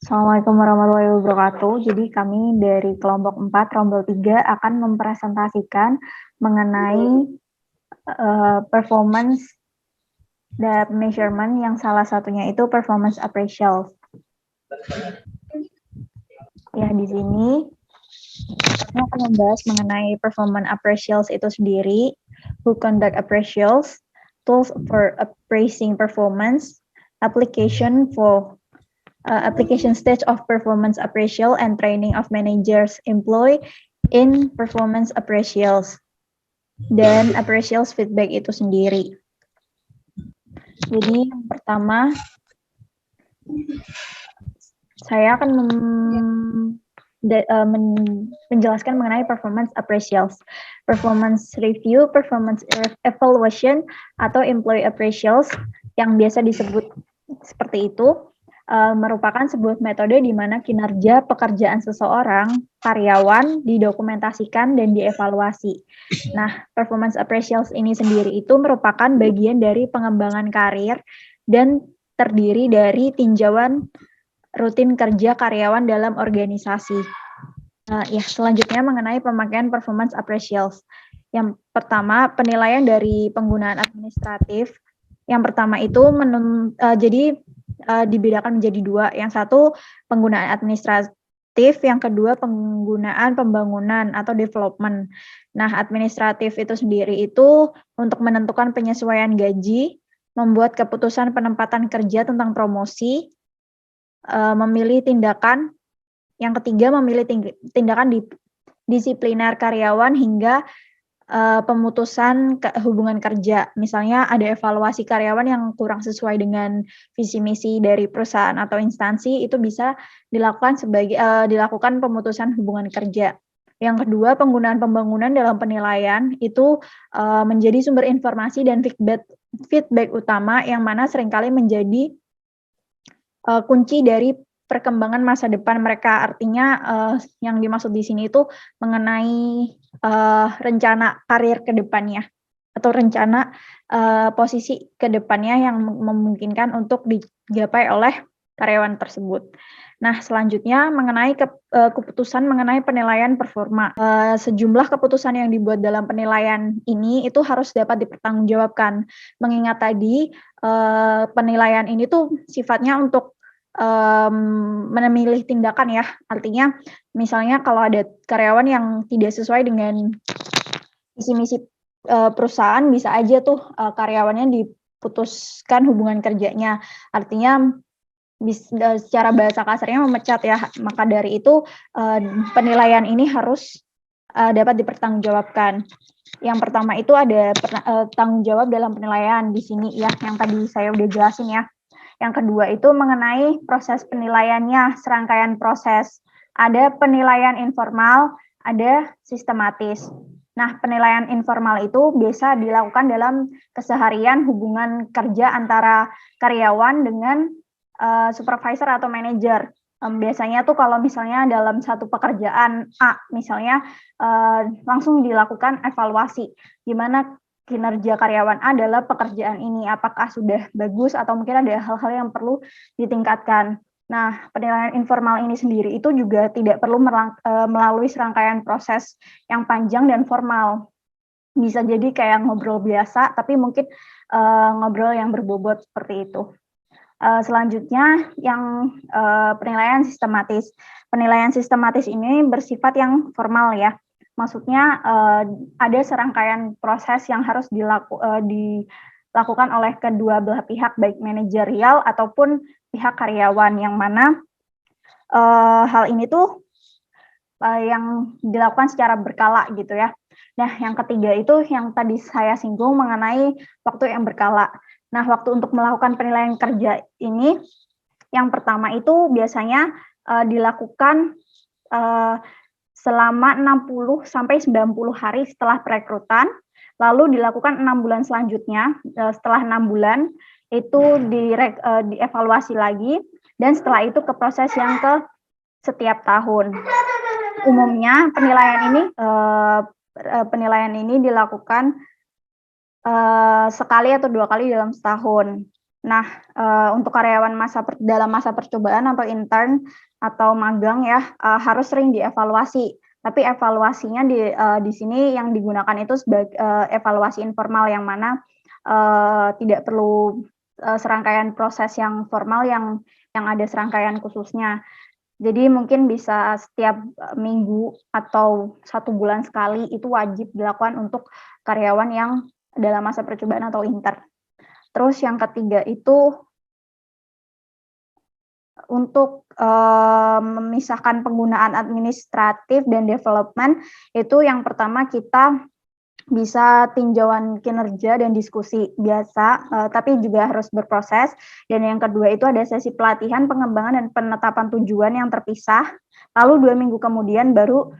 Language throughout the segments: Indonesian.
Assalamualaikum warahmatullahi wabarakatuh. Jadi kami dari kelompok 4, rombel 3 akan mempresentasikan mengenai performance dan measurement yang salah satunya itu performance appraisal. Ya, di sini kami akan membahas mengenai performance appraisals itu sendiri, who conduct appraisals, tools for appraising performance, application stage of performance appraisal and training of managers employ in performance appraisals, dan appraisals feedback itu sendiri. Jadi yang pertama, saya akan menjelaskan mengenai performance appraisals, performance review, performance evaluation, atau employee appraisals yang biasa disebut seperti itu. Merupakan sebuah metode di mana kinerja pekerjaan seseorang, karyawan, didokumentasikan dan dievaluasi. Nah, performance appraisals ini sendiri itu merupakan bagian dari pengembangan karir dan terdiri dari tinjauan rutin kerja karyawan dalam organisasi. Selanjutnya mengenai pemakaian performance appraisals. Yang pertama, penilaian dari penggunaan administratif. Yang pertama itu dibedakan menjadi dua. Yang satu penggunaan administratif, yang kedua penggunaan pembangunan atau development. Nah, administratif itu sendiri itu untuk menentukan penyesuaian gaji, membuat keputusan penempatan kerja tentang promosi, memilih tindakan. Yang ketiga memilih tindakan disipliner karyawan hingga pemutusan hubungan kerja. Misalnya ada evaluasi karyawan yang kurang sesuai dengan visi misi dari perusahaan atau instansi, itu bisa dilakukan pemutusan hubungan kerja. Yang kedua, penggunaan pembangunan dalam penilaian itu menjadi sumber informasi dan feedback utama yang mana seringkali menjadi kunci dari perkembangan masa depan mereka. Artinya yang dimaksud di sini itu mengenai rencana karir ke depannya atau rencana posisi ke depannya yang memungkinkan untuk digapai oleh karyawan tersebut. Nah, selanjutnya mengenai keputusan mengenai penilaian performa. Sejumlah keputusan yang dibuat dalam penilaian ini itu harus dapat dipertanggungjawabkan. Mengingat tadi penilaian ini tuh sifatnya untuk memilih tindakan ya, artinya misalnya kalau ada karyawan yang tidak sesuai dengan visi misi perusahaan, bisa aja tuh karyawannya diputuskan hubungan kerjanya, artinya secara bahasa kasarnya memecat ya. Maka dari itu penilaian ini harus dapat dipertanggungjawabkan. Yang pertama itu ada tanggung jawab dalam penilaian di sini ya, yang tadi saya udah jelasin ya. Yang kedua itu mengenai proses penilaiannya, serangkaian proses. Ada penilaian informal, ada sistematis. Nah, penilaian informal itu biasa dilakukan dalam keseharian hubungan kerja antara karyawan dengan supervisor atau manajer. Biasanya tuh kalau misalnya dalam satu pekerjaan A, misalnya langsung dilakukan evaluasi, gimana kinerja karyawan A dalam pekerjaan ini, apakah sudah bagus atau mungkin ada hal-hal yang perlu ditingkatkan. Nah, penilaian informal ini sendiri itu juga tidak perlu melalui serangkaian proses yang panjang dan formal. Bisa jadi kayak ngobrol biasa, tapi mungkin ngobrol yang berbobot seperti itu. Selanjutnya yang penilaian sistematis. Penilaian sistematis ini bersifat yang formal ya. Maksudnya ada serangkaian proses yang harus dilakukan oleh kedua belah pihak, baik manajerial ataupun pihak karyawan, yang mana hal ini tuh yang dilakukan secara berkala gitu ya. Nah, yang ketiga itu yang tadi saya singgung mengenai waktu yang berkala. Nah, waktu untuk melakukan penilaian kerja ini, yang pertama itu biasanya dilakukan selama 60 sampai 90 hari setelah perekrutan, lalu dilakukan 6 bulan selanjutnya. Setelah 6 bulan itu dievaluasi lagi, dan setelah itu ke proses yang ke setiap tahun. Umumnya penilaian ini dilakukan sekali atau 2 kali dalam setahun. Nah, untuk karyawan dalam masa percobaan atau intern atau magang ya, harus sering dievaluasi. Tapi evaluasinya di sini yang digunakan itu sebagai evaluasi informal yang mana tidak perlu serangkaian proses yang formal yang ada serangkaian khususnya. Jadi mungkin bisa setiap minggu atau 1 bulan sekali itu wajib dilakukan untuk karyawan yang dalam masa percobaan atau intern. Terus yang ketiga itu untuk memisahkan penggunaan administratif dan development, itu yang pertama kita bisa tinjauan kinerja dan diskusi biasa, tapi juga harus berproses. Dan yang kedua itu ada sesi pelatihan, pengembangan, dan penetapan tujuan yang terpisah. Lalu 2 minggu kemudian baru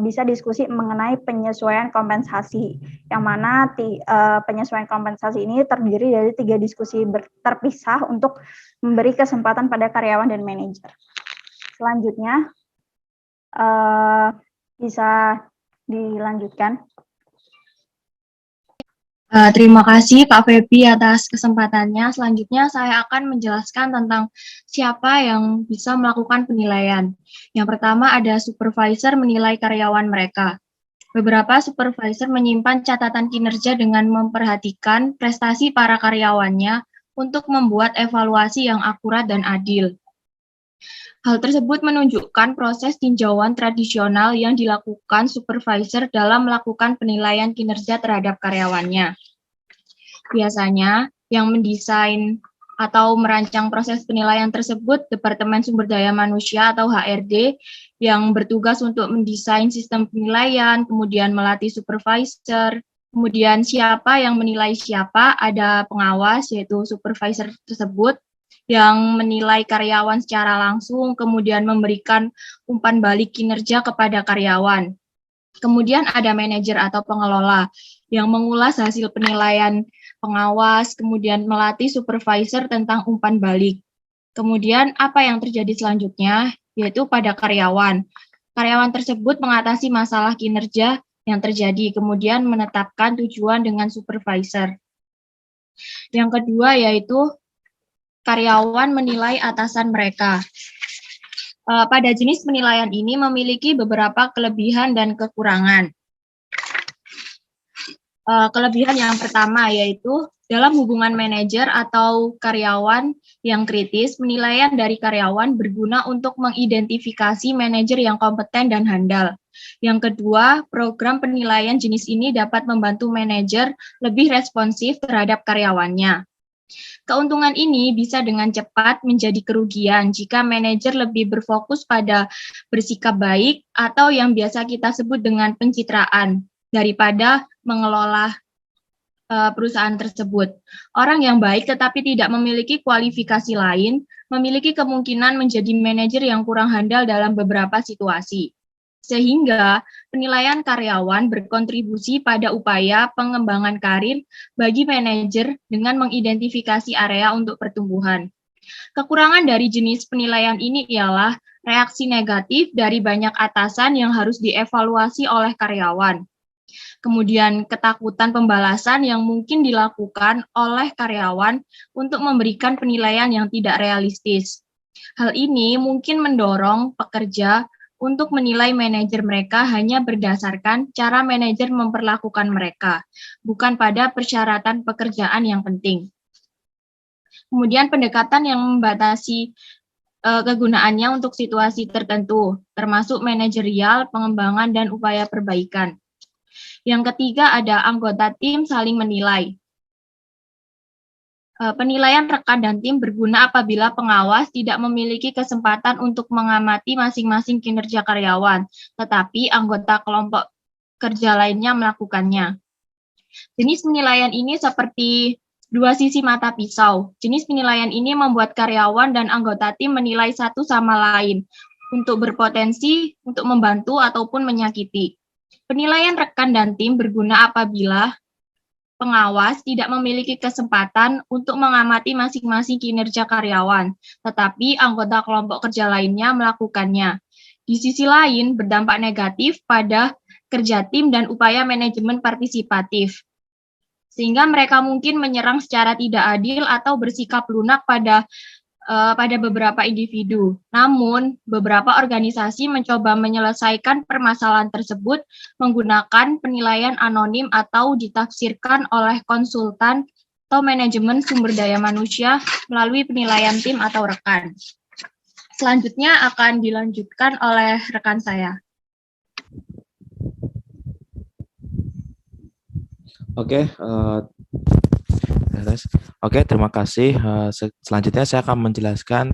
bisa diskusi mengenai penyesuaian kompensasi, yang mana penyesuaian kompensasi ini terdiri dari 3 diskusi terpisah untuk memberi kesempatan pada karyawan dan manajer. Selanjutnya bisa dilanjutkan. Terima kasih Kak Febi atas kesempatannya. Selanjutnya saya akan menjelaskan tentang siapa yang bisa melakukan penilaian. Yang pertama ada supervisor menilai karyawan mereka. Beberapa supervisor menyimpan catatan kinerja dengan memperhatikan prestasi para karyawannya untuk membuat evaluasi yang akurat dan adil. Hal tersebut menunjukkan proses tinjauan tradisional yang dilakukan supervisor dalam melakukan penilaian kinerja terhadap karyawannya. Biasanya, yang mendesain atau merancang proses penilaian tersebut Departemen Sumber Daya Manusia atau HRD yang bertugas untuk mendesain sistem penilaian, kemudian melatih supervisor, kemudian siapa yang menilai siapa, ada pengawas yaitu supervisor tersebut, yang menilai karyawan secara langsung, kemudian memberikan umpan balik kinerja kepada karyawan. Kemudian ada manajer atau pengelola yang mengulas hasil penilaian pengawas, kemudian melatih supervisor tentang umpan balik. Kemudian apa yang terjadi selanjutnya, yaitu pada karyawan. Karyawan tersebut mengatasi masalah kinerja yang terjadi, kemudian menetapkan tujuan dengan supervisor. Yang kedua yaitu karyawan menilai atasan mereka. Pada jenis penilaian ini memiliki beberapa kelebihan dan kekurangan. Kelebihan yang pertama yaitu dalam hubungan manajer atau karyawan yang kritis, penilaian dari karyawan berguna untuk mengidentifikasi manajer yang kompeten dan handal. Yang kedua, program penilaian jenis ini dapat membantu manajer lebih responsif terhadap karyawannya. Keuntungan ini bisa dengan cepat menjadi kerugian jika manajer lebih berfokus pada bersikap baik atau yang biasa kita sebut dengan pencitraan daripada mengelola perusahaan tersebut. Orang yang baik tetapi tidak memiliki kualifikasi lain memiliki kemungkinan menjadi manajer yang kurang handal dalam beberapa situasi. Sehingga penilaian karyawan berkontribusi pada upaya pengembangan karir bagi manajer dengan mengidentifikasi area untuk pertumbuhan. Kekurangan dari jenis penilaian ini ialah reaksi negatif dari banyak atasan yang harus dievaluasi oleh karyawan. Kemudian ketakutan pembalasan yang mungkin dilakukan oleh karyawan untuk memberikan penilaian yang tidak realistis. Hal ini mungkin mendorong pekerja untuk menilai manajer mereka hanya berdasarkan cara manajer memperlakukan mereka, bukan pada persyaratan pekerjaan yang penting. Kemudian pendekatan yang membatasi kegunaannya untuk situasi tertentu, termasuk manajerial, pengembangan, dan upaya perbaikan. Yang ketiga ada anggota tim saling menilai. Penilaian rekan dan tim berguna apabila pengawas tidak memiliki kesempatan untuk mengamati masing-masing kinerja karyawan, tetapi anggota kelompok kerja lainnya melakukannya. Jenis penilaian ini seperti dua sisi mata pisau. Jenis penilaian ini membuat karyawan dan anggota tim menilai satu sama lain untuk berpotensi untuk membantu ataupun menyakiti. Penilaian rekan dan tim berguna apabila pengawas tidak memiliki kesempatan untuk mengamati masing-masing kinerja karyawan, tetapi anggota kelompok kerja lainnya melakukannya. Di sisi lain, berdampak negatif pada kerja tim dan upaya manajemen partisipatif. sehingga mereka mungkin menyerang secara tidak adil atau bersikap lunak pada beberapa individu. Namun, beberapa organisasi mencoba menyelesaikan permasalahan tersebut menggunakan penilaian anonim atau ditafsirkan oleh konsultan atau manajemen sumber daya manusia melalui penilaian tim atau rekan. Selanjutnya akan dilanjutkan oleh rekan saya. Oke, terima kasih. Selanjutnya saya akan menjelaskan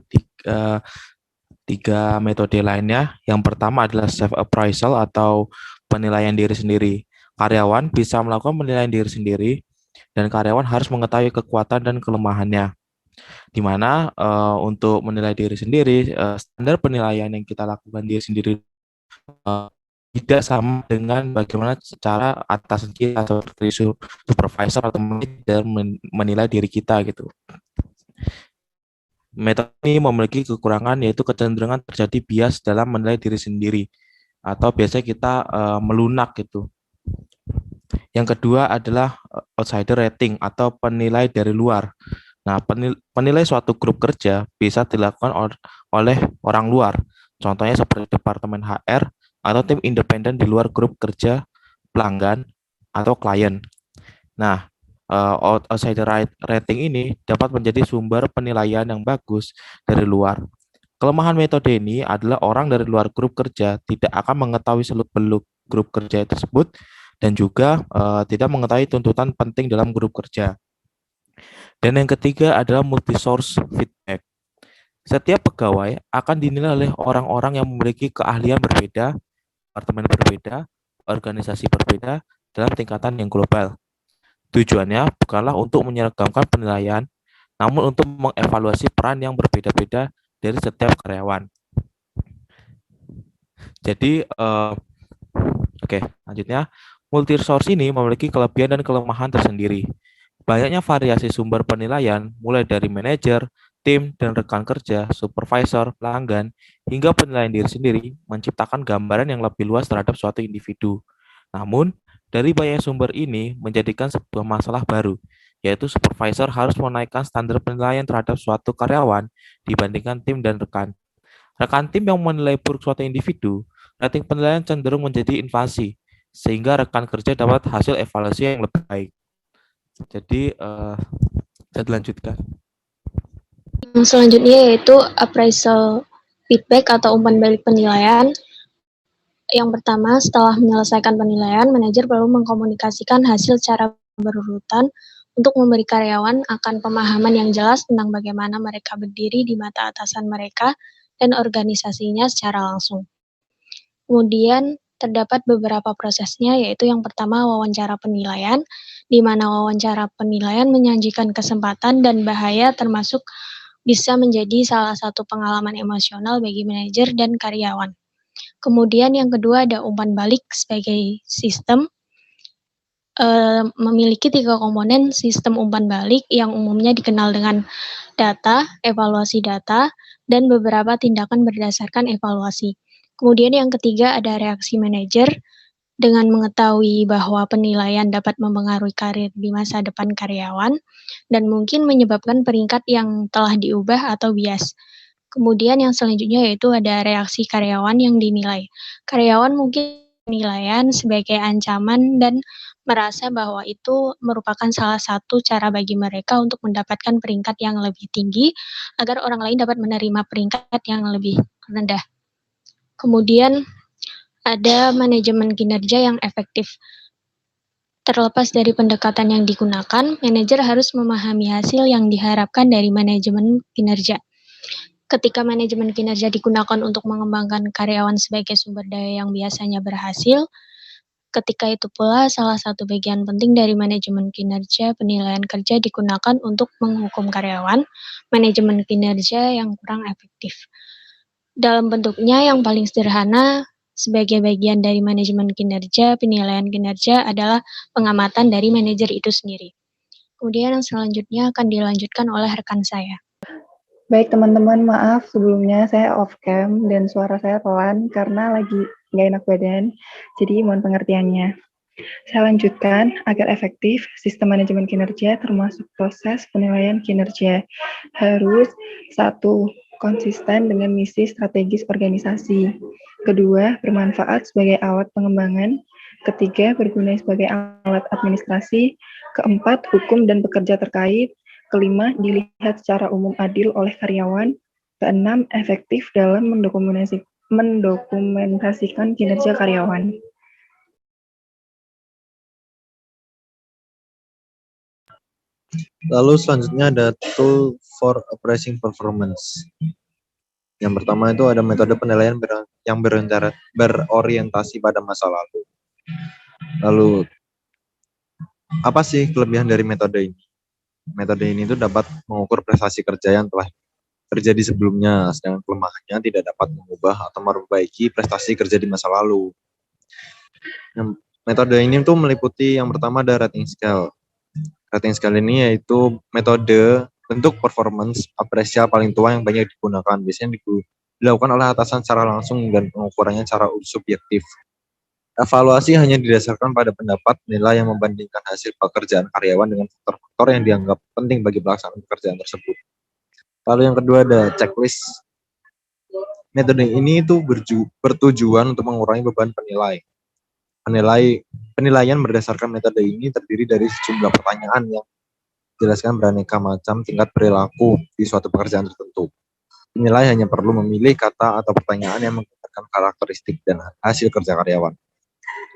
tiga metode lainnya. Yang pertama adalah self-appraisal atau penilaian diri sendiri. Karyawan bisa melakukan penilaian diri sendiri, dan karyawan harus mengetahui kekuatan dan kelemahannya. Di mana untuk menilai diri sendiri, standar penilaian yang kita lakukan diri sendiri tidak sama dengan bagaimana secara atasan kita seperti supervisor atau manajer menilai diri kita gitu. Metode ini memiliki kekurangan, yaitu kecenderungan terjadi bias dalam menilai diri sendiri atau biasanya kita melunak gitu. Yang kedua adalah outsider rating atau penilai dari luar. Nah, penilai suatu grup kerja bisa dilakukan oleh orang luar. Contohnya seperti Departemen HR atau tim independen di luar grup kerja pelanggan atau klien. Nah, outsider rating ini dapat menjadi sumber penilaian yang bagus dari luar. Kelemahan metode ini adalah orang dari luar grup kerja tidak akan mengetahui seluk-beluk grup kerja tersebut dan juga tidak mengetahui tuntutan penting dalam grup kerja. Dan yang ketiga adalah multi-source feedback. Setiap pegawai akan dinilai oleh orang-orang yang memiliki keahlian berbeda, departemen berbeda, organisasi berbeda dalam tingkatan yang global. Tujuannya bukanlah untuk menyeragamkan penilaian, namun untuk mengevaluasi peran yang berbeda-beda dari setiap karyawan. Jadi, lanjutnya, multi-source ini memiliki kelebihan dan kelemahan tersendiri. Banyaknya variasi sumber penilaian, mulai dari manajer, tim, dan rekan kerja, supervisor, pelanggan, hingga penilaian diri sendiri, menciptakan gambaran yang lebih luas terhadap suatu individu. Namun, dari banyak sumber ini menjadikan sebuah masalah baru, yaitu supervisor harus menaikkan standar penilaian terhadap suatu karyawan dibandingkan tim dan rekan. Rekan tim yang menilai buruk suatu individu, rating penilaian cenderung menjadi invasi, sehingga rekan kerja dapat hasil evaluasi yang lebih baik. Jadi, saya dilanjutkan. Selanjutnya yaitu appraisal feedback atau umpan balik penilaian. Yang pertama, setelah menyelesaikan penilaian, manajer perlu mengkomunikasikan hasil secara berurutan untuk memberi karyawan akan pemahaman yang jelas tentang bagaimana mereka berdiri di mata atasan mereka dan organisasinya secara langsung. Kemudian, terdapat beberapa prosesnya, yaitu yang pertama wawancara penilaian, di mana wawancara penilaian menyajikan kesempatan dan bahaya termasuk bisa menjadi salah satu pengalaman emosional bagi manajer dan karyawan. Kemudian yang kedua ada umpan balik sebagai sistem, memiliki 3 komponen sistem umpan balik yang umumnya dikenal dengan data, evaluasi data, dan beberapa tindakan berdasarkan evaluasi. Kemudian yang ketiga ada reaksi manajer, dengan mengetahui bahwa penilaian dapat mempengaruhi karir di masa depan karyawan dan mungkin menyebabkan peringkat yang telah diubah atau bias. Kemudian yang selanjutnya yaitu ada reaksi karyawan yang dinilai. Karyawan mungkin penilaian sebagai ancaman dan merasa bahwa itu merupakan salah satu cara bagi mereka untuk mendapatkan peringkat yang lebih tinggi agar orang lain dapat menerima peringkat yang lebih rendah. Kemudian ada manajemen kinerja yang efektif. Terlepas dari pendekatan yang digunakan, manajer harus memahami hasil yang diharapkan dari manajemen kinerja. Ketika manajemen kinerja digunakan untuk mengembangkan karyawan sebagai sumber daya yang biasanya berhasil, ketika itu pula salah satu bagian penting dari manajemen kinerja penilaian kerja digunakan untuk menghukum karyawan, manajemen kinerja yang kurang efektif. Dalam bentuknya yang paling sederhana, sebagai bagian dari manajemen kinerja, penilaian kinerja adalah pengamatan dari manajer itu sendiri. Kemudian yang selanjutnya akan dilanjutkan oleh rekan saya. Baik teman-teman, maaf sebelumnya saya off cam dan suara saya pelan karena lagi nggak enak badan, jadi mohon pengertiannya. Saya lanjutkan, agar efektif, sistem manajemen kinerja termasuk proses penilaian kinerja harus 1. Konsisten dengan misi strategis organisasi. 2. Bermanfaat sebagai alat pengembangan. 3. Berguna sebagai alat administrasi. 4. Hukum dan pekerja terkait. 5. Dilihat secara umum adil oleh karyawan. 6. Efektif dalam mendokumentasikan kinerja karyawan. Lalu selanjutnya ada tool for appraising performance. Yang pertama itu ada metode penilaian yang berorientasi pada masa lalu. Lalu apa sih kelebihan dari metode ini? Metode ini itu dapat mengukur prestasi kerja yang telah terjadi sebelumnya, sedangkan kelemahannya tidak dapat mengubah atau memperbaiki prestasi kerja di masa lalu. Metode ini tuh meliputi yang pertama ada rating scale. Rating scale ini yaitu metode bentuk performance apresial paling tua yang banyak digunakan. Biasanya dilakukan oleh atasan secara langsung dan pengukurannya secara subjektif. Evaluasi hanya didasarkan pada pendapat nilai yang membandingkan hasil pekerjaan karyawan dengan faktor-faktor yang dianggap penting bagi pelaksanaan pekerjaan tersebut. Lalu yang kedua ada checklist. Metode ini itu bertujuan untuk mengurangi beban penilai. Penilaian berdasarkan metode ini terdiri dari sejumlah pertanyaan yang dijelaskan beraneka macam tingkat perilaku di suatu pekerjaan tertentu. Penilai hanya perlu memilih kata atau pertanyaan yang menggambarkan karakteristik dan hasil kerja karyawan.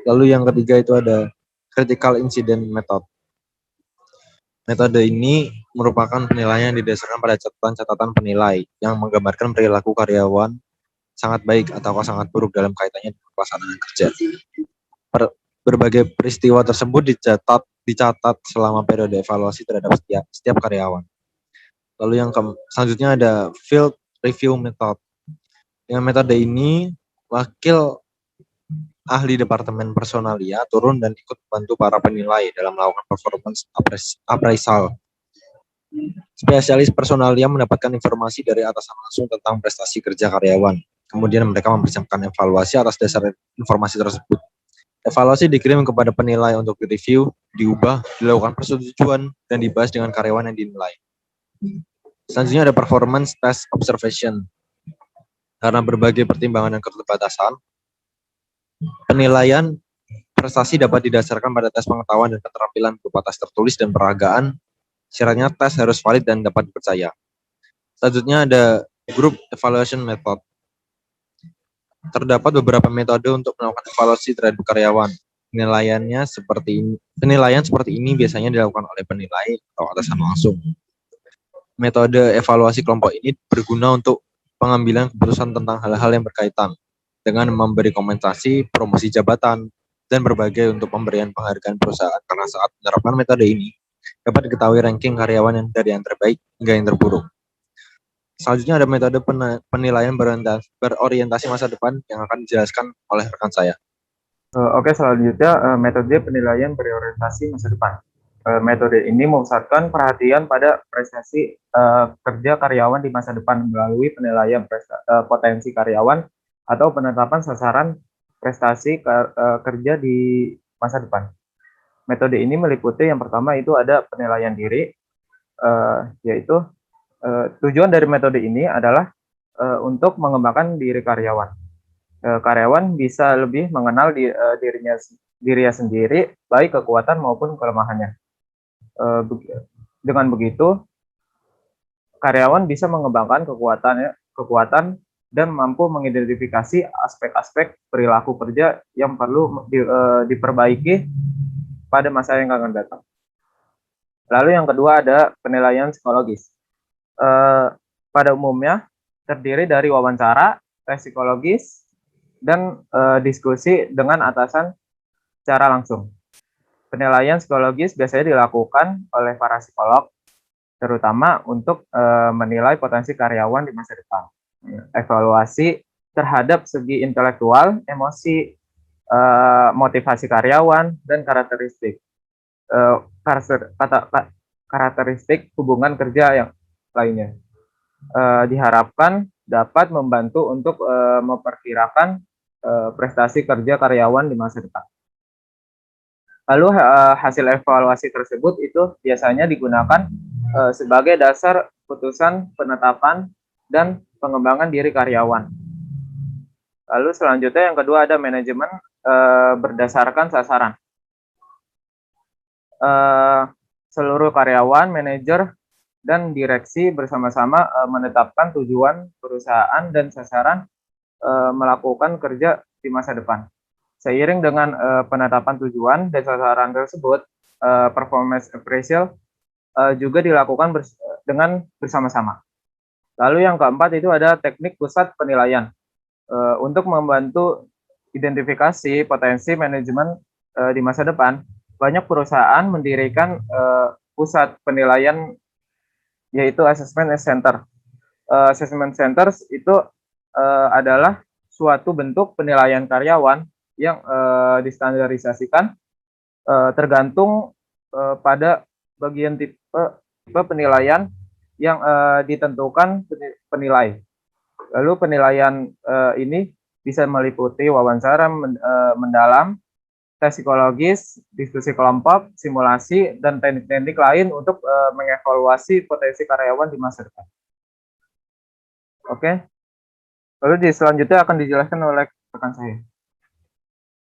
Lalu yang ketiga itu ada critical incident method. Metode ini merupakan penilaian yang didasarkan pada catatan-catatan penilai yang menggambarkan perilaku karyawan sangat baik atau sangat buruk dalam kaitannya dengan pelaksanaan kerja. Berbagai peristiwa tersebut dicatat selama periode evaluasi terhadap setiap karyawan. Lalu yang selanjutnya ada field review method. Dengan metode ini, wakil ahli departemen personalia turun dan ikut membantu para penilai dalam melakukan performance appraisal. Spesialis personalia mendapatkan informasi dari atasan langsung tentang prestasi kerja karyawan. Kemudian mereka mempersiapkan evaluasi atas dasar informasi tersebut. Evaluasi dikirim kepada penilai untuk direview, diubah, dilakukan persetujuan, dan dibahas dengan karyawan yang dinilai. Selanjutnya ada performance test observation. Karena berbagai pertimbangan dan keterbatasan, penilaian prestasi dapat didasarkan pada tes pengetahuan dan keterampilan berupa tes tertulis dan peragaan. Syaratnya tes harus valid dan dapat dipercaya. Selanjutnya ada group evaluation method. Terdapat beberapa metode untuk melakukan evaluasi terhadap karyawan. Penilaian seperti ini biasanya dilakukan oleh penilai atau atasan langsung. Metode evaluasi kelompok ini berguna untuk pengambilan keputusan tentang hal-hal yang berkaitan dengan memberi kompensasi, promosi jabatan, dan berbagai untuk pemberian penghargaan perusahaan karena saat menerapkan metode ini dapat diketahui ranking karyawan yang dari yang terbaik hingga yang terburuk. Selanjutnya ada metode penilaian berorientasi masa depan yang akan dijelaskan oleh rekan saya. Oke, selanjutnya metode penilaian berorientasi masa depan. Metode ini memusatkan perhatian pada prestasi kerja karyawan di masa depan melalui penilaian potensi karyawan atau penetapan sasaran prestasi kerja di masa depan. Metode ini meliputi yang pertama itu ada penilaian diri, yaitu tujuan dari metode ini adalah untuk mengembangkan diri karyawan. Karyawan bisa lebih mengenal dirinya sendiri, baik kekuatan maupun kelemahannya. Dengan begitu, karyawan bisa mengembangkan kekuatan dan mampu mengidentifikasi aspek-aspek perilaku kerja yang perlu diperbaiki pada masa yang akan datang. Lalu yang kedua ada penilaian psikologis. Pada umumnya terdiri dari wawancara, tes psikologis, dan diskusi dengan atasan secara langsung. Penilaian psikologis biasanya dilakukan oleh para psikolog, terutama untuk menilai potensi karyawan di masa depan. Evaluasi terhadap segi intelektual, emosi, motivasi karyawan, dan karakteristik hubungan kerja yang lainnya. Diharapkan dapat membantu untuk memperkirakan prestasi kerja karyawan di masa depan. Lalu hasil evaluasi tersebut itu biasanya digunakan sebagai dasar putusan penetapan dan pengembangan diri karyawan. Lalu selanjutnya yang kedua ada manajemen berdasarkan sasaran. Seluruh karyawan, manajer, dan direksi bersama-sama menetapkan tujuan perusahaan dan sasaran melakukan kerja di masa depan. Seiring dengan penetapan tujuan dan sasaran tersebut, performance appraisal juga dilakukan dengan bersama-sama. Lalu yang keempat itu ada teknik pusat penilaian. Untuk membantu identifikasi potensi manajemen di masa depan, banyak perusahaan mendirikan pusat penilaian yaitu assessment center. Assessment centers itu adalah suatu bentuk penilaian karyawan yang distandarisasikan tergantung pada bagian tipe penilaian yang ditentukan penilai. Lalu penilaian ini bisa meliputi wawancara mendalam, tes psikologis, diskusi kelompok, simulasi, dan teknik-teknik lain untuk mengevaluasi potensi karyawan di masa depan. Oke. Lalu selanjutnya akan dijelaskan oleh rekan saya.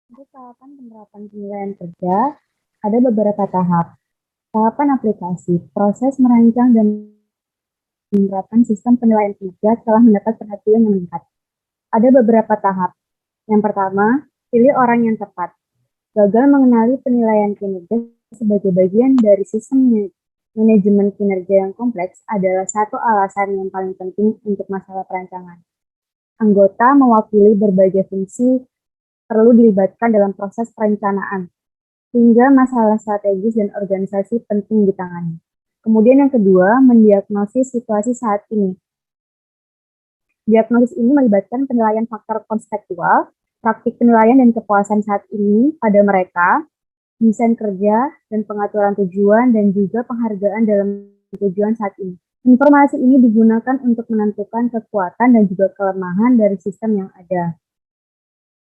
Untuk tahapan penerapan penilaian kerja, ada beberapa tahap. Tahapan aplikasi, proses merancang dan menerapkan sistem penilaian kinerja telah mendapat perhatian yang meningkat. Ada beberapa tahap. Yang pertama, pilih orang yang tepat. Gagal mengenali penilaian kinerja sebagai bagian dari sistem manajemen kinerja yang kompleks adalah satu alasan yang paling penting untuk masalah perancangan. Anggota mewakili berbagai fungsi perlu dilibatkan dalam proses perencanaan, sehingga masalah strategis dan organisasi penting ditangani. Kemudian yang kedua, mendiagnosis situasi saat ini. Diagnosis ini melibatkan penilaian faktor kontekstual, praktik penilaian dan kepuasan saat ini pada mereka, desain kerja dan pengaturan tujuan, dan juga penghargaan dalam tujuan saat ini. Informasi ini digunakan untuk menentukan kekuatan dan juga kelemahan dari sistem yang ada.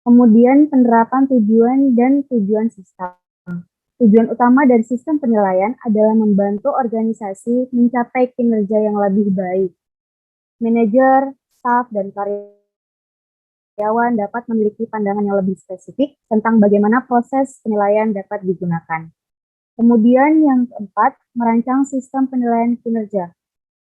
Kemudian penerapan tujuan dan tujuan sistem. Tujuan utama dari sistem penilaian adalah membantu organisasi mencapai kinerja yang lebih baik. Manajer, staf, dan karyawan dapat memiliki pandangan yang lebih spesifik tentang bagaimana proses penilaian dapat digunakan. Kemudian yang keempat, merancang sistem penilaian kinerja.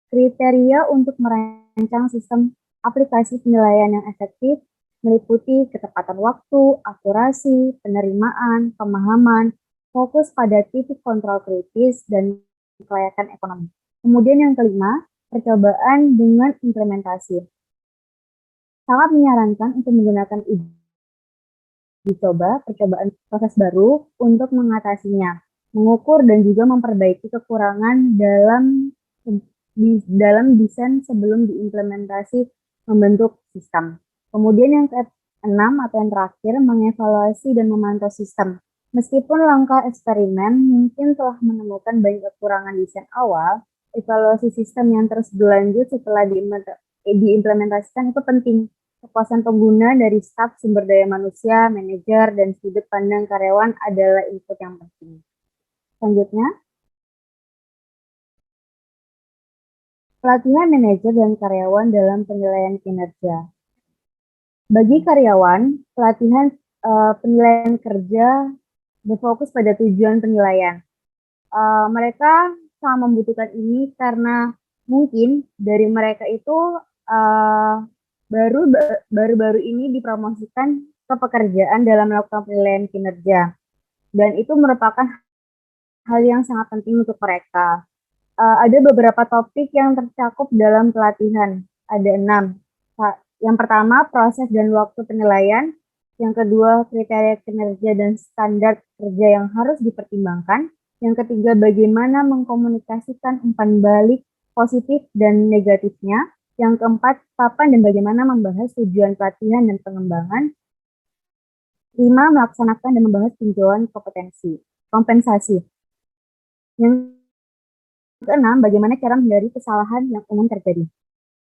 Kriteria untuk merancang sistem aplikasi penilaian yang efektif meliputi ketepatan waktu, akurasi, penerimaan, pemahaman, fokus pada titik kontrol kritis, dan kelayakan ekonomi. Kemudian yang kelima, percobaan dengan implementasi. Sangat menyarankan untuk menggunakan uji coba, percobaan proses baru untuk mengatasinya, mengukur dan juga memperbaiki kekurangan dalam desain sebelum diimplementasi membentuk sistem. Kemudian yang keenam atau yang terakhir, mengevaluasi dan memantau sistem. Meskipun langkah eksperimen mungkin telah menemukan banyak kekurangan desain awal, evaluasi sistem yang terus berlanjut setelah diimplementasikan itu penting. Kepuasan pengguna dari staf sumber daya manusia, manajer, dan sudut pandang karyawan adalah input yang penting. Selanjutnya, pelatihan manajer dan karyawan dalam penilaian kinerja. Bagi karyawan, pelatihan penilaian kerja berfokus pada tujuan penilaian. Mereka sangat membutuhkan ini karena mungkin dari mereka itu baru-baru ini dipromosikan ke pekerjaan dalam melakukan penilaian kinerja. Dan itu merupakan hal yang sangat penting untuk mereka. Ada beberapa topik yang tercakup dalam pelatihan. Ada 6. Yang pertama, proses dan waktu penilaian. Yang kedua, kriteria kinerja dan standar kerja yang harus dipertimbangkan. Yang ketiga, bagaimana mengkomunikasikan umpan balik positif dan negatifnya. Yang keempat, kapan dan bagaimana membahas tujuan pelatihan dan pengembangan. 5, melaksanakan dan membahas tinjauan kompensasi. Yang keenam, bagaimana cara menghindari kesalahan yang umum terjadi.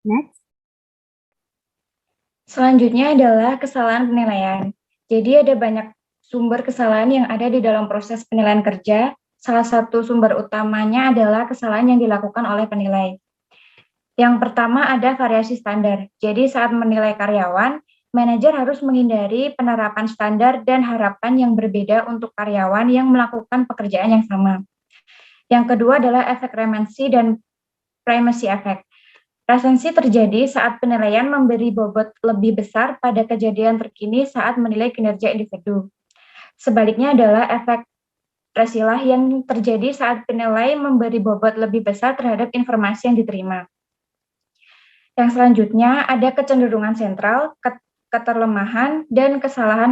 Next. Selanjutnya adalah kesalahan penilaian. Jadi ada banyak sumber kesalahan yang ada di dalam proses penilaian kerja. Salah satu sumber utamanya adalah kesalahan yang dilakukan oleh penilai. Yang pertama ada variasi standar. Jadi saat menilai karyawan, manajer harus menghindari penerapan standar dan harapan yang berbeda untuk karyawan yang melakukan pekerjaan yang sama. Yang kedua adalah efek remensi dan primacy effect. Resensi terjadi saat penilaian memberi bobot lebih besar pada kejadian terkini saat menilai kinerja individu. Sebaliknya adalah efek resilah yang terjadi saat penilai memberi bobot lebih besar terhadap informasi yang diterima. Yang selanjutnya ada kecenderungan sentral, keterlemahan, dan kesalahan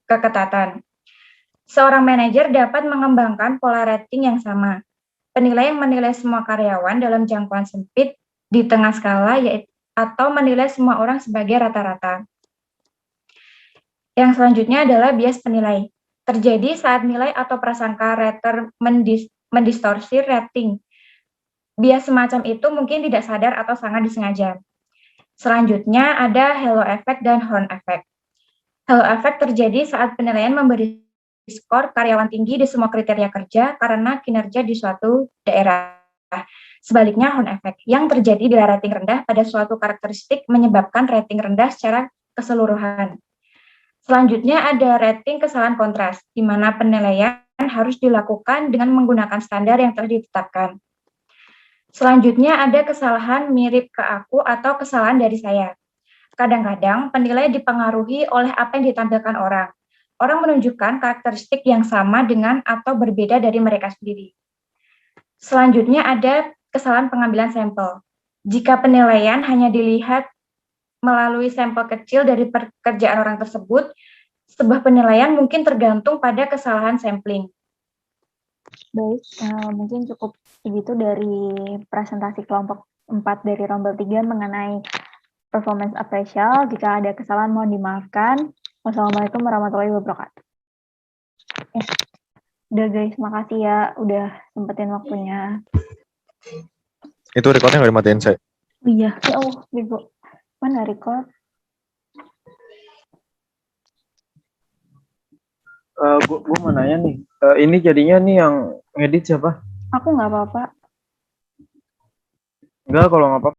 keketatan. Seorang manajer dapat mengembangkan pola rating yang sama. Penilai yang menilai semua karyawan dalam jangkauan sempit di tengah skala atau menilai semua orang sebagai rata-rata. Yang selanjutnya adalah bias penilai. Terjadi saat nilai atau prasangka rater mendistorsi rating. Bias semacam itu mungkin tidak sadar atau sangat disengaja. Selanjutnya ada halo effect dan horn effect. Halo effect terjadi saat penilaian memberi skor karyawan tinggi di semua kriteria kerja karena kinerja di suatu daerah. Sebaliknya horn effect yang terjadi bila rating rendah pada suatu karakteristik menyebabkan rating rendah secara keseluruhan. Selanjutnya ada rating kesalahan kontras, di mana penilaian harus dilakukan dengan menggunakan standar yang telah ditetapkan. Selanjutnya ada kesalahan mirip ke aku atau kesalahan dari saya. Kadang-kadang penilai dipengaruhi oleh apa yang ditampilkan orang. Orang menunjukkan karakteristik yang sama dengan atau berbeda dari mereka sendiri. Selanjutnya ada kesalahan pengambilan sampel. Jika penilaian hanya dilihat melalui sampel kecil dari pekerjaan orang tersebut, sebuah penilaian mungkin tergantung pada kesalahan sampling. Baik, mungkin cukup segitu dari presentasi kelompok 4 dari Rombel 3 mengenai performance appraisal. Jika ada kesalahan mohon dimaafkan. Wassalamualaikum warahmatullahi wabarakatuh. Udah guys, makasih ya udah sempetin waktunya. Itu recordnya nggak dimatiin, saya? Iya, ya Allah, bego. Mana record? Gue mau nanya nih, ini jadinya nih yang ngedit siapa? Aku nggak apa-apa. Enggak, kalau nggak apa-apa